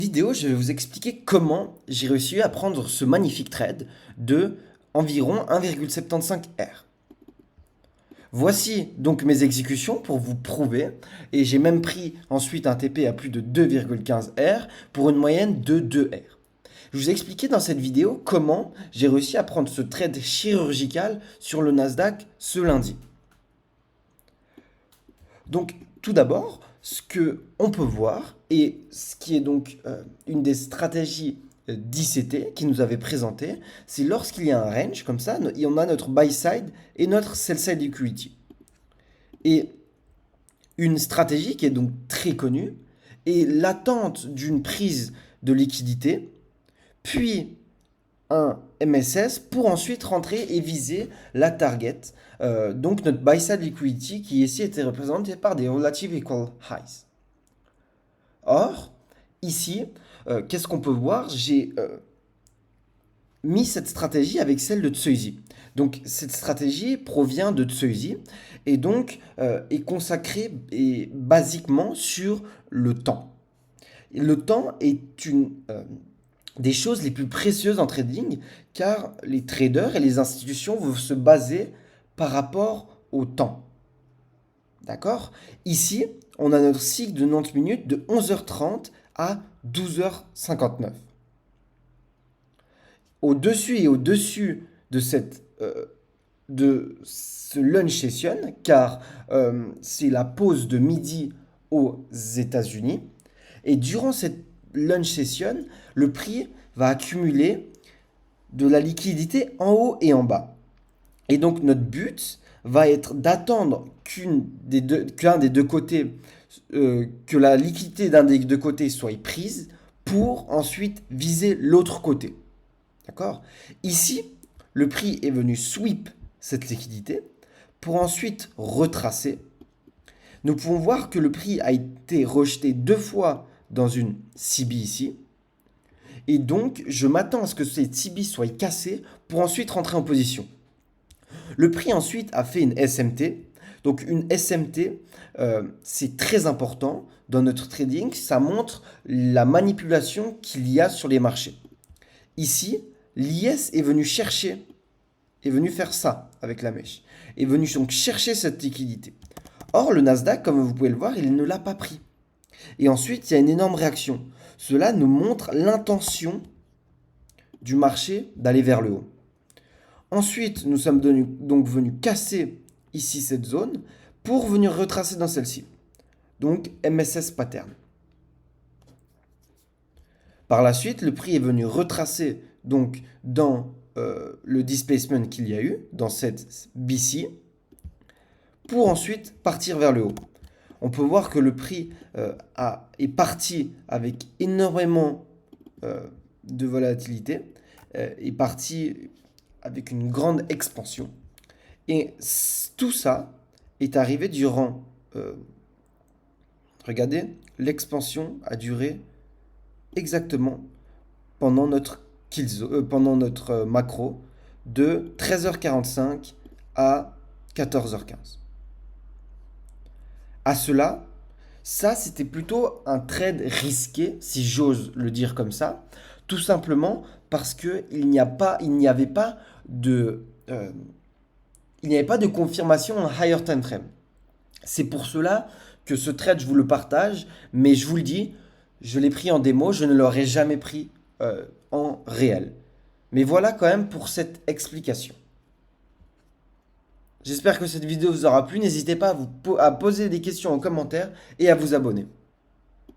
Vidéo, je vais vous expliquer comment j'ai réussi à prendre ce magnifique trade de environ 1,75 R. Voici donc mes exécutions pour vous prouver, et j'ai même pris ensuite un TP à plus de 2,15 R pour une moyenne de 2 R. Je vous ai expliqué dans cette vidéo comment j'ai réussi à prendre ce trade chirurgical sur le Nasdaq ce lundi. Donc tout d'abord, ce que on peut voir, et ce qui est donc une des stratégies d'ICT qui nous avait présenté, c'est lorsqu'il y a un range comme ça, on a notre buy side et notre sell side equity. Et une stratégie qui est donc très connue est l'attente d'une prise de liquidité, puis un MSS pour ensuite rentrer et viser la target. Donc notre buy side liquidity qui ici était représenté par des relative equal highs. Or, ici, qu'est-ce qu'on peut voir? J'ai mis cette stratégie avec celle de Tsuizi. Donc cette stratégie provient de Tsuizi et donc est consacrée et basiquement sur le temps. Le temps est une des choses les plus précieuses en trading, car les traders et les institutions vont se baser par rapport au temps. D'accord? Ici, on a notre cycle de 90 minutes de 11h30 à 12h59. Au-dessus et au-dessus de ce lunch session, car c'est la pause de midi aux États-Unis, et durant cette lunch session, le prix va accumuler de la liquidité en haut et en bas. Et donc notre but va être d'attendre qu'un des deux côtés, que la liquidité d'un des deux côtés soit prise pour ensuite viser l'autre côté. D'accord? Ici, le prix est venu sweep cette liquidité pour ensuite retracer. Nous pouvons voir que le prix a été rejeté deux fois dans une CB ici. Et donc, je m'attends à ce que cette CB soit cassée pour ensuite rentrer en position. Le prix ensuite a fait une SMT. Donc une SMT, c'est très important dans notre trading. Ça montre la manipulation qu'il y a sur les marchés. Ici, l'IS est venu chercher, est venu faire ça avec la mèche. Est venu donc chercher cette liquidité. Or, le Nasdaq, comme vous pouvez le voir, il ne l'a pas pris. Et ensuite, il y a une énorme réaction. Cela nous montre l'intention du marché d'aller vers le haut. Ensuite, nous sommes donc venus casser ici cette zone pour venir retracer dans celle-ci. Donc MSS pattern. Par la suite, le prix est venu retracer donc dans le displacement qu'il y a eu, dans cette BC, pour ensuite partir vers le haut. On peut voir que le prix est parti avec énormément de volatilité, est parti avec une grande expansion. Et tout ça est arrivé durant... regardez, l'expansion a duré exactement pendant notre macro de 13h45 à 14h15. À cela, ça c'était plutôt un trade risqué, si j'ose le dire comme ça, tout simplement parce qu'il n'y avait pas de confirmation en higher time frame. C'est pour cela que ce trade, je vous le partage, mais je vous le dis, je l'ai pris en démo, je ne l'aurais jamais pris en réel. Mais voilà quand même pour cette explication. J'espère que cette vidéo vous aura plu. N'hésitez pas à poser des questions en commentaire et à vous abonner.